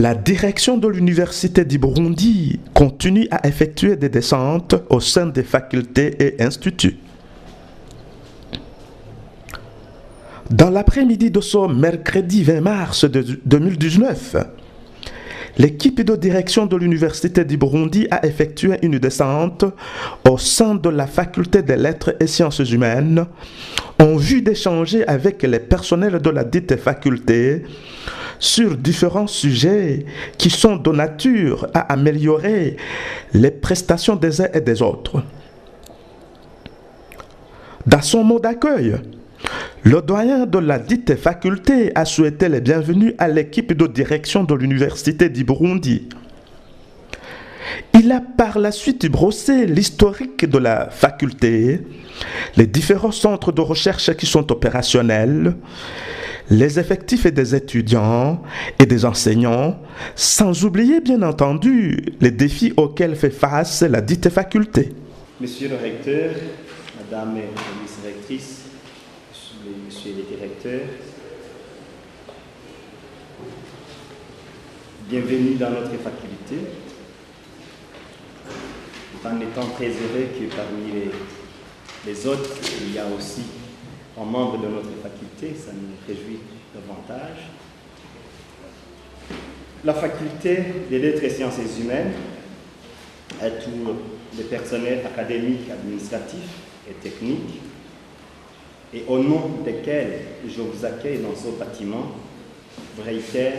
La direction de l'Université du Burundi continue à effectuer des descentes au sein des facultés et instituts. Dans l'après-midi de ce mercredi 20 mars 2019, l'équipe de direction de l'Université du Burundi a effectué une descente au sein de la faculté des lettres et sciences humaines en vue d'échanger avec les personnels de la dite faculté sur différents sujets qui sont de nature à améliorer les prestations des uns et des autres. Dans son mot d'accueil, le doyen de la dite faculté a souhaité les bienvenus à l'équipe de direction de l'Université du Burundi. Il a par la suite brossé l'historique de la faculté, les différents centres de recherche qui sont opérationnels, les effectifs et des étudiants et des enseignants, sans oublier bien entendu les défis auxquels fait face la dite faculté. Monsieur le recteur, Madame la vice-rectrice, Monsieur le directeur, bienvenue dans notre faculté. En étant très heureux que parmi les autres, il y a aussi un membre de notre faculté, ça nous réjouit davantage. La faculté des lettres et sciences humaines a tout le personnel académique, administratif et technique, et au nom desquels je vous accueille dans ce bâtiment, vous réitère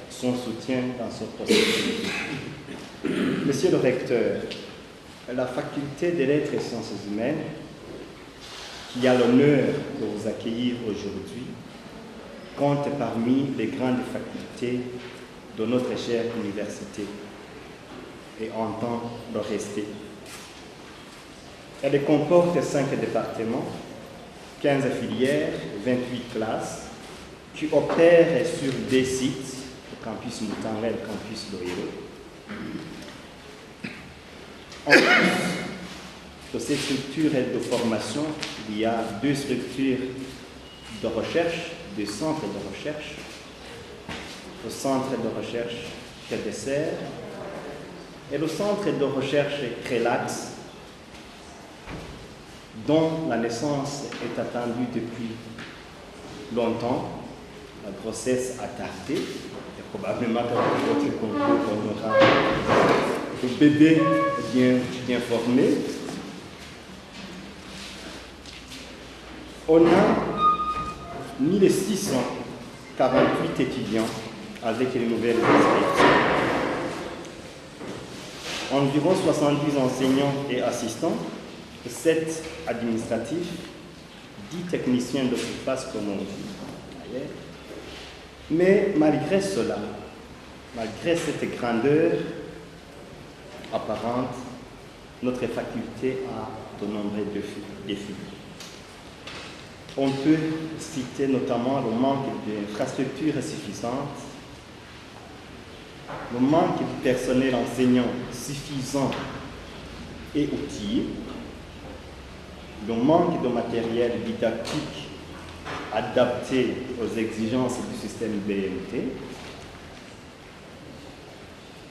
son soutien dans ce processus. Monsieur le recteur, la faculté des lettres et sciences humaines, qui a l'honneur de vous accueillir aujourd'hui, compte parmi les grandes facultés de notre chère université et entend le rester. Elle comporte 5 départements, 15 filières, 28 classes, qui opèrent sur des sites, le campus Moutangue et le campus Loyero. En plus de ces structures de formation, il y a 2 structures de recherche, 2 centres de recherche. Le centre de recherche Crédesser et le centre de recherche Crélax, dont la naissance est attendue depuis longtemps. La grossesse a tardé, et probablement qu'avec votre concours, on aura le bébé bien formé. On a 1648 étudiants avec les nouvelles inscriptions. Environ 70 enseignants et assistants, 7 administratifs, 10 techniciens de surface comme on dit. Mais malgré cela, malgré cette grandeur apparente, notre faculté a de nombreux défis. On peut citer notamment le manque d'infrastructures suffisantes, le manque de personnel enseignant suffisant et outillé, le manque de matériel didactique adapté aux exigences du système BMT,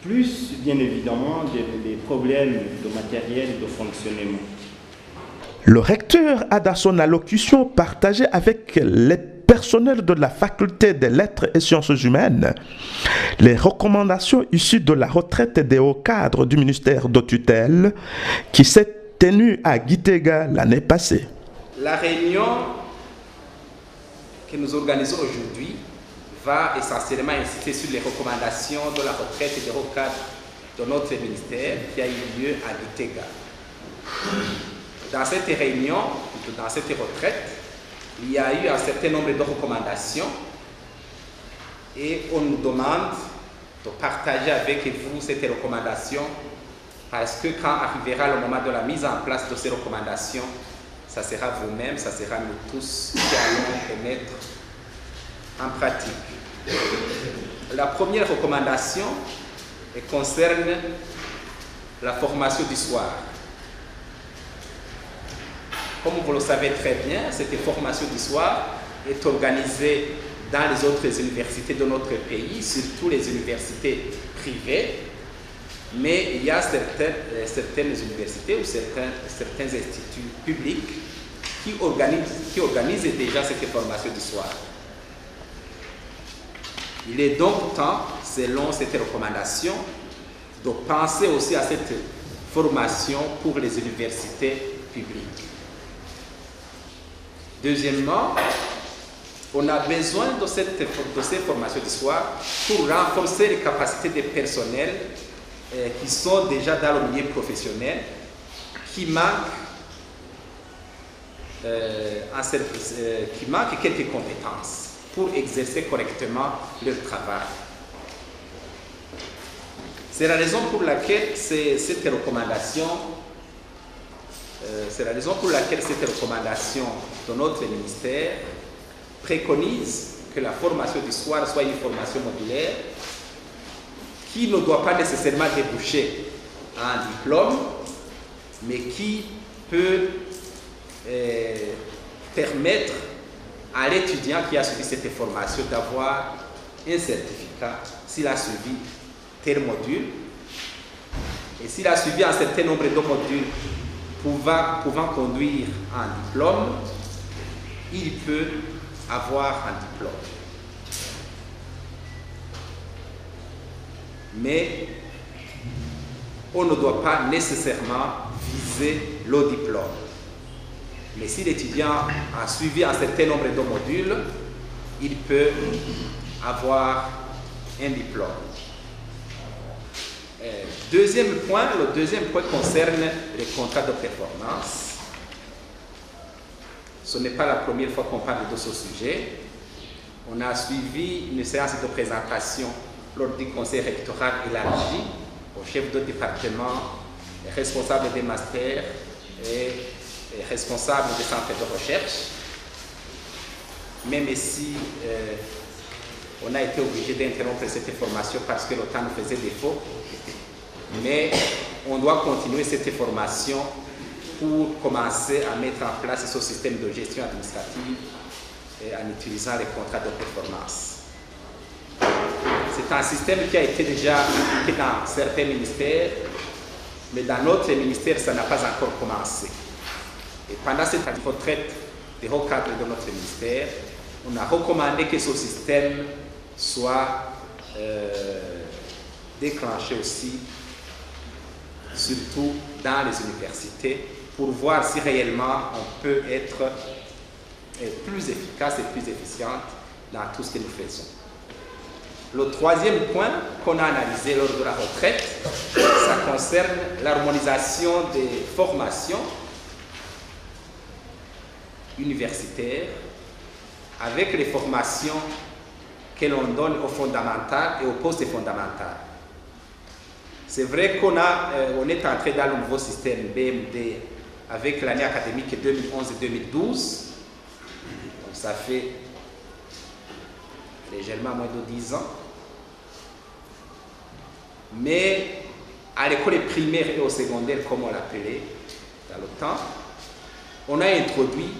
plus bien évidemment des problèmes de matériel et de fonctionnement. Le recteur a dans son allocution partagé avec les personnels de la faculté des lettres et sciences humaines les recommandations issues de la retraite des hauts cadres du ministère de tutelle qui s'est tenue à Gitega l'année passée. La réunion que nous organisons aujourd'hui va essentiellement insister sur les recommandations de la retraite des hauts cadres de notre ministère qui a eu lieu à Gitega. Dans cette réunion, dans cette retraite, il y a eu un certain nombre de recommandations et on nous demande de partager avec vous ces recommandations parce que quand arrivera le moment de la mise en place de ces recommandations, ça sera vous-même, ça sera nous tous qui allons les mettre en pratique. La première recommandation concerne la formation du soir. Comme vous le savez très bien, cette formation du soir est organisée dans les autres universités de notre pays, surtout les universités privées, mais il y a certaines universités ou certains instituts publics qui organisent déjà cette formation du soir. Il est donc temps, selon cette recommandation, de penser aussi à cette formation pour les universités publiques. Deuxièmement, on a besoin de ces formations du soir pour renforcer les capacités des personnels qui sont déjà dans le milieu professionnel, qui manquent quelques compétences pour exercer correctement leur travail. C'est la raison pour laquelle cette recommandation de notre ministère préconise que la formation du soir soit une formation modulaire qui ne doit pas nécessairement déboucher à un diplôme, mais qui peut permettre à l'étudiant qui a suivi cette formation d'avoir un certificat s'il a suivi tel module, et s'il a suivi un certain nombre de modules pouvant conduire à un diplôme, il peut avoir un diplôme. Mais on ne doit pas nécessairement viser le diplôme. Mais si l'étudiant a suivi un certain nombre de modules, il peut avoir un diplôme. Le deuxième point concerne les contrats de performance. Ce n'est pas la première fois qu'on parle de ce sujet. On a suivi une séance de présentation lors du conseil rectoral élargi au chef de département, responsable des masters et responsable des centres de recherche. Même si on a été obligé d'interrompre cette formation parce que le temps nous faisait défaut, mais on doit continuer cette formation pour commencer à mettre en place ce système de gestion administrative en utilisant les contrats de performance. C'est un système qui a été déjà appliqué dans certains ministères, mais dans notre ministère, ça n'a pas encore commencé. Et pendant cette retraite des hauts cadres de notre ministère, on a recommandé que ce système soit déclenché aussi, surtout dans les universités, pour voir si réellement on peut être plus efficace et plus efficiente dans tout ce que nous faisons. Le troisième point qu'on a analysé lors de la retraite, ça concerne l'harmonisation des formations universitaires avec les formations que l'on donne au fondamental et au post-fondamental. C'est vrai qu'on est entré dans le nouveau système BMD avec l'année académique 2011-2012. Donc ça fait légèrement moins de 10 ans. Mais à l'école primaire et au secondaire, comme on l'appelait dans le temps, on a introduit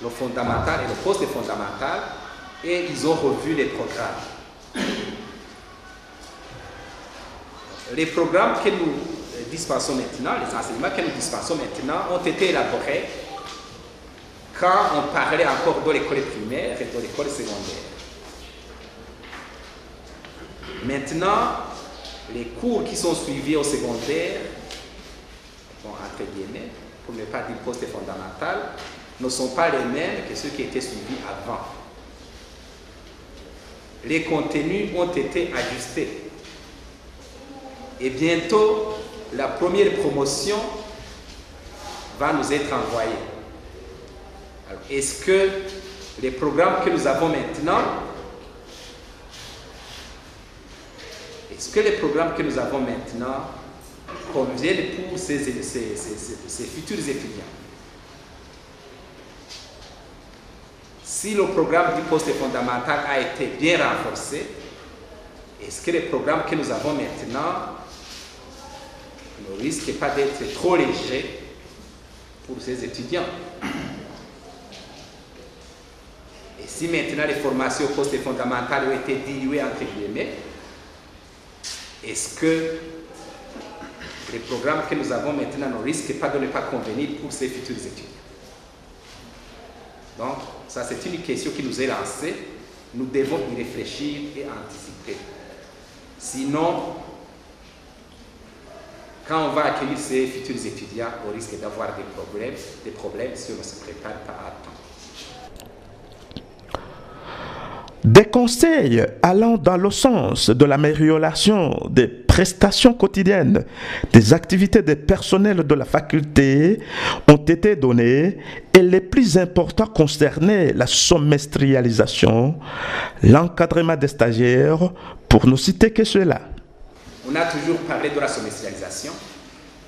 le fondamental et le post-fondamental et ils ont revu les programmes. Les programmes que nous dispensons maintenant, les enseignements que nous dispensons maintenant ont été élaborés quand on parlait encore de l'école primaire et de l'école secondaire. Maintenant, les cours qui sont suivis au secondaire, entre guillemets, pour ne pas dire post-fondamental, ne sont pas les mêmes que ceux qui étaient suivis avant. Les contenus ont été ajustés. Et bientôt, la première promotion va nous être envoyée. Alors, est-ce que les programmes que nous avons maintenant, conviennent pour ces futurs étudiants? Si le programme du poste fondamental a été bien renforcé, est-ce que les programmes que nous avons maintenant ne risquent pas d'être trop légers pour ces étudiants? Et si maintenant les formations au poste fondamental ont été diluées entre guillemets, est-ce que les programmes que nous avons maintenant ne risquent pas de ne pas convenir pour ces futurs étudiants? Donc, ça c'est une question qui nous est lancée. Nous devons y réfléchir et anticiper. Sinon, quand on va accueillir ces futurs étudiants, on risque d'avoir des problèmes si on ne se prépare pas à temps. Des conseils allant dans le sens de l'amélioration des prestations quotidiennes des activités des personnels de la faculté ont été donnés et les plus importants concernaient la semestrialisation, l'encadrement des stagiaires, pour ne citer que cela. On a toujours parlé de la semestrialisation,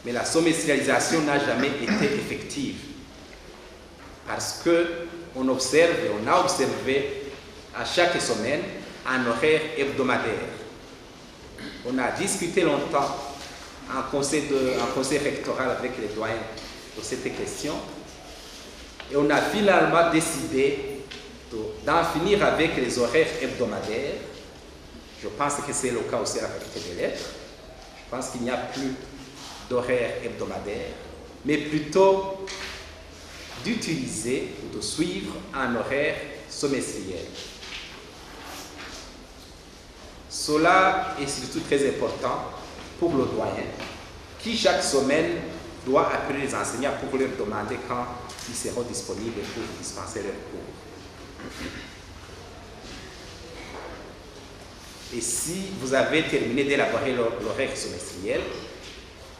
mais la semestrialisation n'a jamais été effective parce qu'on observe et on a observé à chaque semaine un horaire hebdomadaire. On a discuté longtemps en conseil rectoral avec les doyens de cette question et on a finalement décidé d'en finir avec les horaires hebdomadaires. Je pense que c'est le cas aussi à la faculté des lettres. Je pense qu'il n'y a plus d'horaire hebdomadaire, mais plutôt d'utiliser ou de suivre un horaire semestriel. Cela est surtout très important pour le doyen, qui chaque semaine doit appeler les enseignants pour leur demander quand ils seront disponibles pour dispenser leurs cours. Et si vous avez terminé d'élaborer l'horaire semestriel,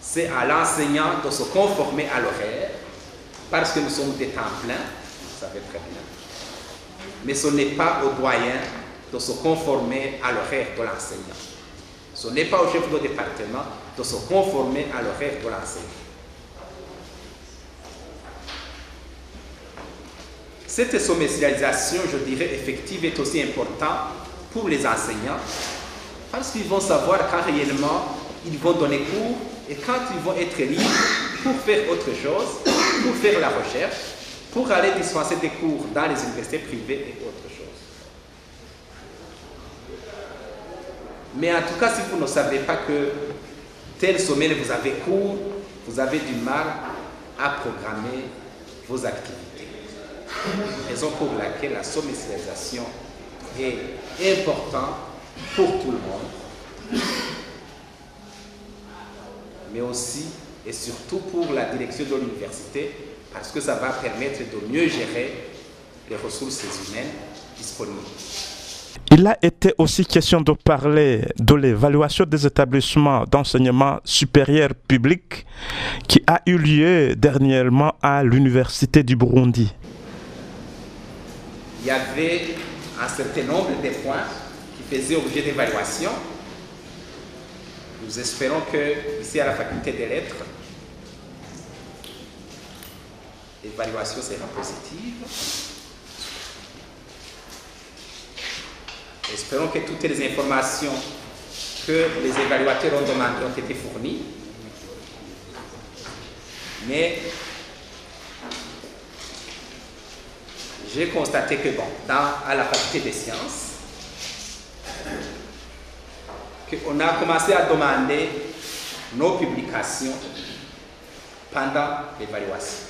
c'est à l'enseignant de se conformer à l'horaire, parce que nous sommes des temps pleins, vous savez très bien. Mais ce n'est pas au doyen de se conformer à l'horaire de l'enseignant. Ce n'est pas au chef de département de se conformer à l'horaire de l'enseignant. Cette semestrialisation, je dirais, effective est aussi importante pour les enseignants parce qu'ils vont savoir quand réellement ils vont donner cours et quand ils vont être libres pour faire autre chose, pour faire la recherche, pour aller dispenser des cours dans les universités privées et autre chose. Mais en tout cas, si vous ne savez pas que telle semaine vous avez cours, vous avez du mal à programmer vos activités. Raison pour laquelle la semestrialisation est importante pour tout le monde, mais aussi et surtout pour la direction de l'université, parce que ça va permettre de mieux gérer les ressources humaines disponibles. Il a été aussi question de parler de l'évaluation des établissements d'enseignement supérieur public qui a eu lieu dernièrement à l'Université du Burundi. Il y avait un certain nombre de points qui faisaient objet d'évaluation. Nous espérons que ici à la faculté des lettres, l'évaluation sera positive. Espérons que toutes les informations que les évaluateurs ont demandées ont été fournies. Mais j'ai constaté que à la faculté des sciences, qu'on a commencé à demander nos publications pendant l'évaluation.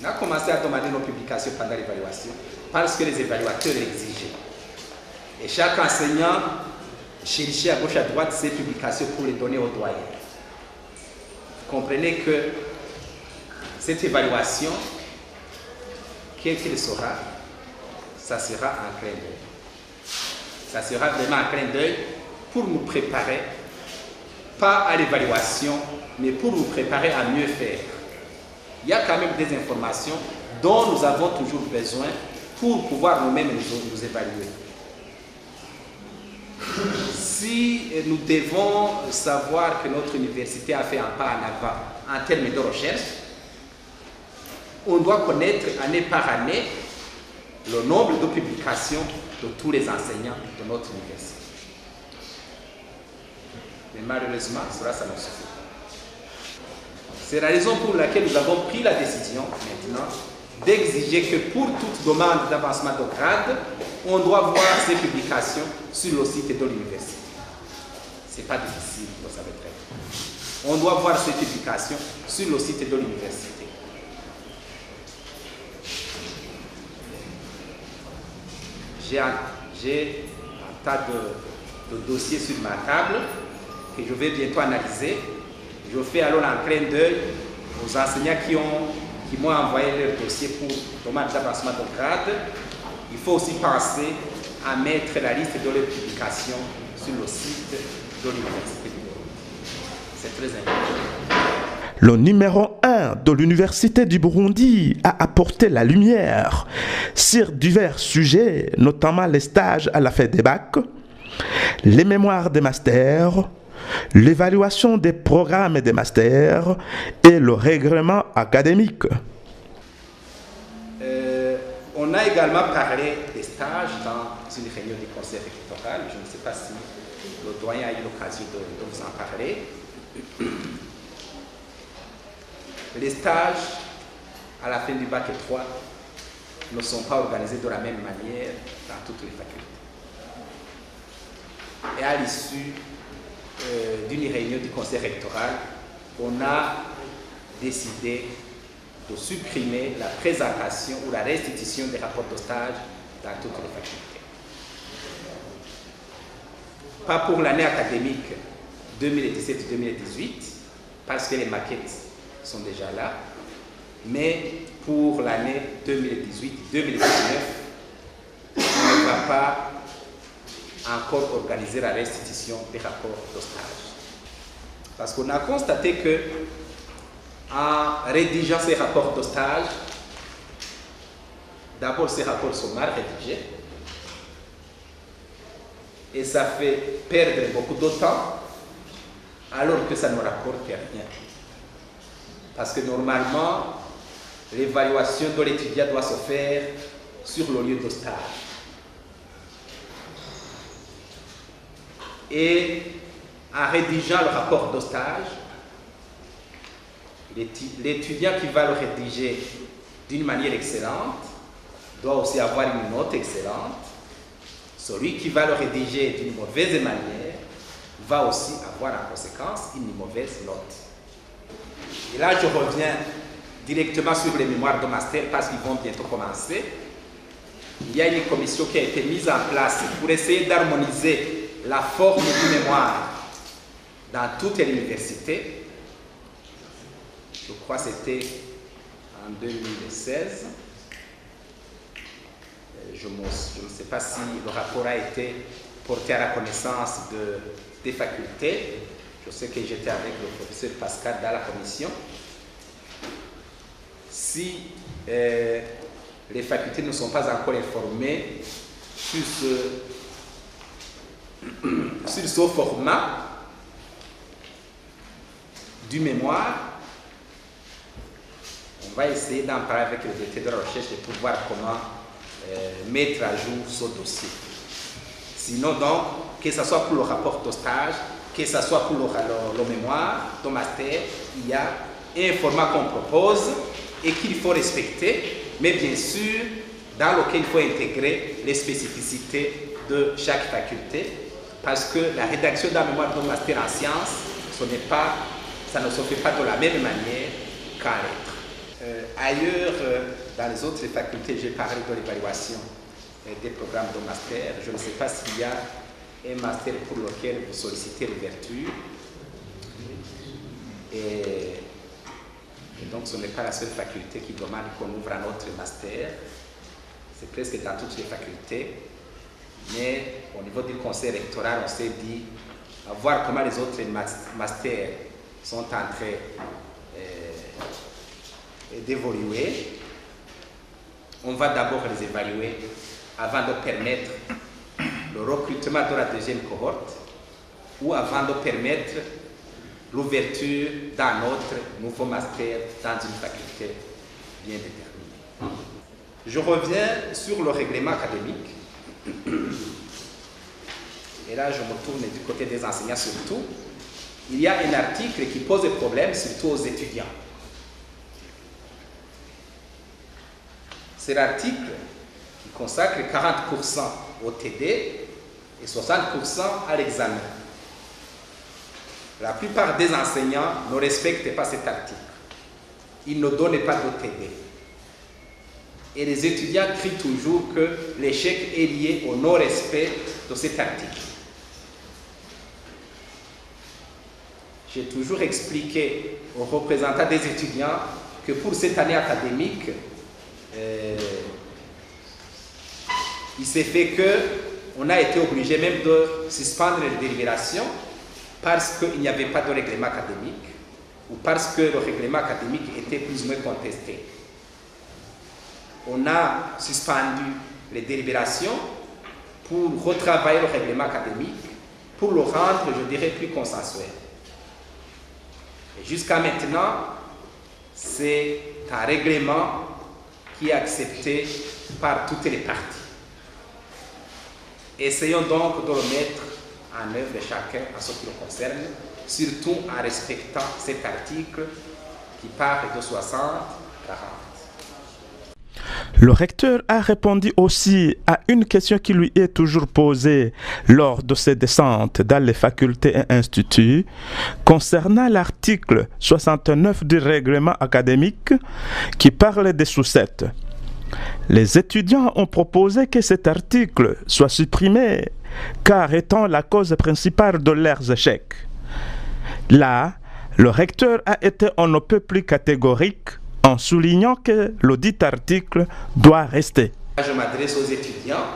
On a commencé à demander nos publications pendant l'évaluation parce que les évaluateurs l'exigeaient. Et chaque enseignant cherchait à gauche à droite ces publications pour les donner aux doyens. Vous comprenez que cette évaluation, quelle qu'elle sera, ça sera un clin d'œil. Ça sera vraiment un clin d'œil pour nous préparer, pas à l'évaluation, mais pour nous préparer à mieux faire. Il y a quand même des informations dont nous avons toujours besoin pour pouvoir nous-mêmes nous évaluer. Si nous devons savoir que notre université a fait un pas en avant en termes de recherche, on doit connaître année par année le nombre de publications de tous les enseignants de notre université. Mais malheureusement, cela, ça ne suffit pas. C'est la raison pour laquelle nous avons pris la décision maintenant d'exiger que pour toute demande d'avancement de grade, on doit voir ces publications sur le site de l'université. Ce n'est pas difficile, vous savez très bien. On doit voir ces publications sur le site de l'université. J'ai un tas de dossiers sur ma table que je vais bientôt analyser. Je fais alors un clin d'œil aux enseignants qui m'ont envoyé leur dossier pour demande d'avancement de grade. Il faut aussi penser à mettre la liste de leurs publications sur le site de l'université. C'est très important. Le numéro 1 de l'Université du Burundi a apporté la lumière sur divers sujets, notamment les stages à la fin des bacs, les mémoires des masters, l'évaluation des programmes des masters et le règlement académique. On a également parlé des stages dans une réunion du conseil rectoral. Je ne sais pas si le doyen a eu l'occasion de vous en parler. Les stages à la fin du bac 3 ne sont pas organisés de la même manière dans toutes les facultés. Et à l'issue d'une réunion du conseil rectoral, on a décidé de supprimer la présentation ou la restitution des rapports de stage dans toutes les facultés. Pas pour l'année académique 2017-2018, parce que les maquettes sont déjà là, mais pour l'année 2018-2019, on ne va pas encore organiser la restitution des rapports de stage. Parce qu'on a constaté que en rédigeant ces rapports de stage, d'abord ces rapports sont mal rédigés et ça fait perdre beaucoup de temps alors que ça ne rapporte rien. Parce que normalement, l'évaluation de l'étudiant doit se faire sur le lieu de stage. Et en rédigeant le rapport de stage, l'étudiant qui va le rédiger d'une manière excellente doit aussi avoir une note excellente. Celui qui va le rédiger d'une mauvaise manière va aussi avoir en conséquence une mauvaise note. Et là, je reviens directement sur les mémoires de master parce qu'ils vont bientôt commencer. Il y a une commission qui a été mise en place pour essayer d'harmoniser la forme du mémoire dans toutes les universités. Je crois que c'était en 2016. Je ne sais pas si le rapport a été porté à la connaissance des facultés. Je sais que j'étais avec le professeur Pascal dans la commission. Si les facultés ne sont pas encore informées sur ce format du mémoire, on va essayer d'en parler avec le directeur de la recherche pour voir comment mettre à jour ce dossier. Sinon, donc, que ce soit pour le rapport de stage, que ce soit pour le mémoire, le master, il y a un format qu'on propose et qu'il faut respecter, mais bien sûr, dans lequel il faut intégrer les spécificités de chaque faculté, parce que la rédaction d'un mémoire de master en sciences, ça ne se fait pas de la même manière qu'en lettres. Ailleurs, dans les autres facultés, j'ai parlé de l'évaluation des programmes de master. Je ne sais pas s'il y a un master pour lequel vous sollicitez l'ouverture. Et donc, ce n'est pas la seule faculté qui demande qu'on ouvre un autre master. C'est presque dans toutes les facultés. Mais au niveau du conseil électoral, on s'est dit, à voir comment les autres masters sont en train d'évoluer. On va d'abord les évaluer avant de permettre le recrutement de la deuxième cohorte ou avant de permettre l'ouverture d'un autre nouveau master dans une faculté bien déterminée. Je reviens sur le règlement académique. Et là, je me tourne du côté des enseignants surtout. Il y a un article qui pose des problèmes surtout aux étudiants. c'est l'article qui consacre 40% au TD et 60% à l'examen. La plupart des enseignants ne respectent pas cet article. Ils ne donnent pas de TD. Et les étudiants crient toujours que l'échec est lié au non-respect de cet article. J'ai toujours expliqué aux représentants des étudiants que pour cette année académique, il s'est fait qu'on a été obligé même de suspendre les délibérations parce qu'il n'y avait pas de règlement académique ou parce que le règlement académique était plus ou moins contesté. On a suspendu les délibérations pour retravailler le règlement académique, pour le rendre, je dirais, plus consensuel. Et jusqu'à maintenant, c'est un règlement qui est accepté par toutes les parties. Essayons donc de le mettre en œuvre chacun à ce qui le concerne, surtout en respectant cet article qui parle de 60-40. Le recteur a répondu aussi à une question qui lui est toujours posée lors de ses descentes dans les facultés et instituts concernant l'article 69 du règlement académique qui parle des sous-settes. Les étudiants ont proposé que cet article soit supprimé car étant la cause principale de leurs échecs. Là, le recteur a été on ne peut plus catégorique en soulignant que le dit article doit rester. Je m'adresse aux étudiants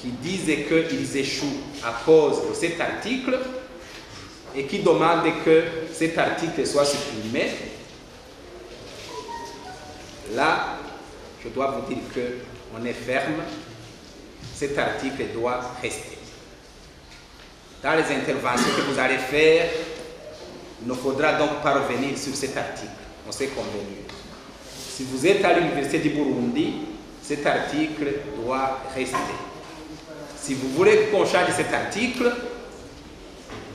qui disent qu'ils échouent à cause de cet article et qui demandent que cet article soit supprimé. Là, je dois vous dire qu'on est ferme, cet article doit rester. Dans les interventions que vous allez faire, il ne faudra donc pas revenir sur cet article, on s'est convenu. Si vous êtes à l'Université du Burundi, cet article doit rester. Si vous voulez qu'on change cet article,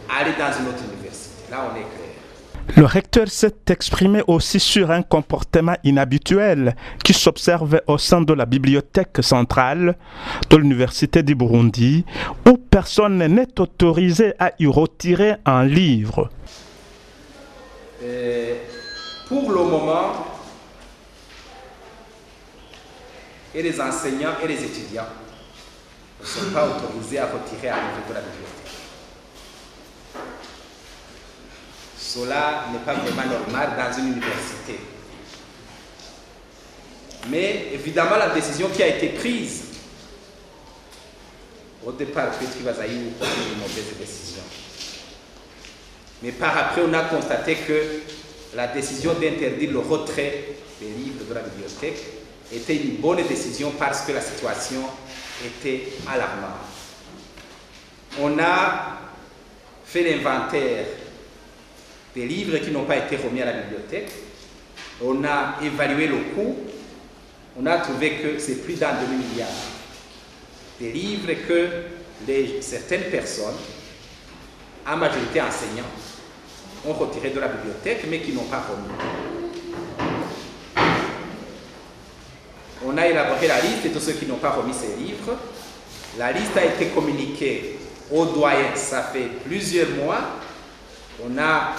allez dans une autre université. Là, on est clair. Le recteur s'est exprimé aussi sur un comportement inhabituel qui s'observe au sein de la bibliothèque centrale de l'Université du Burundi, où personne n'est autorisé à y retirer un livre. Pour le moment, et les enseignants et les étudiants ne sont pas autorisés à retirer un livre de la bibliothèque. Cela n'est pas vraiment normal dans une université. Mais évidemment, la décision qui a été prise, au départ, peut-être qu'il va y avoir une mauvaise décision. Mais par après, on a constaté que la décision d'interdire le retrait des livres de la bibliothèque était une bonne décision parce que la situation était alarmante. On a fait l'inventaire des livres qui n'ont pas été remis à la bibliothèque. On a évalué le coût. On a trouvé que c'est plus d'un demi-milliard. Des livres que certaines personnes, en majorité enseignants, ont retiré de la bibliothèque, mais qui n'ont pas remis. On a élaboré la liste de ceux qui n'ont pas remis ces livres. La liste a été communiquée aux doyens, ça fait plusieurs mois. On a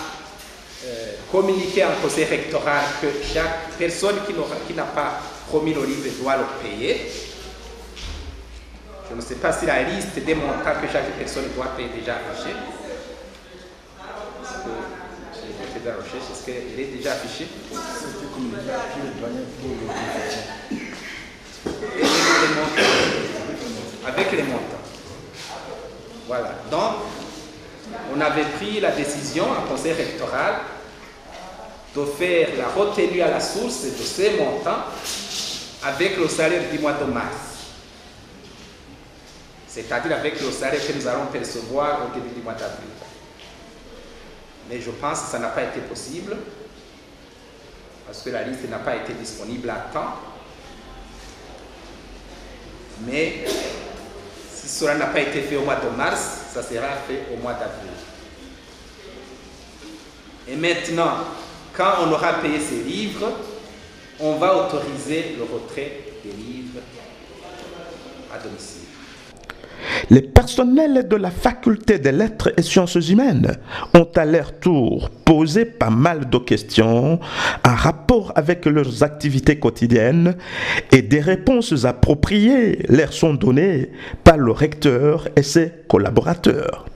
communiqué en conseil rectoral que chaque personne qui n'a pas remis le livre doit le payer. Je ne sais pas si la liste des montants que chaque personne doit payer est déjà affichée. J'ai fait de la recherche, est-ce qu'elle est déjà affichée? Avec les montants. Voilà. Donc, on avait pris la décision en conseil rectoral de faire la retenue à la source de ces montants avec le salaire du mois de mars. C'est-à-dire avec le salaire que nous allons percevoir au début du mois d'avril. Mais je pense que ça n'a pas été possible parce que la liste n'a pas été disponible à temps. Mais si cela n'a pas été fait au mois de mars, ça sera fait au mois d'avril. Et maintenant, quand on aura payé ces livres, on va autoriser le retrait des livres à domicile. Les personnels de la faculté des lettres et sciences humaines ont à leur tour posé pas mal de questions en rapport avec leurs activités quotidiennes et des réponses appropriées leur sont données par le recteur et ses collaborateurs.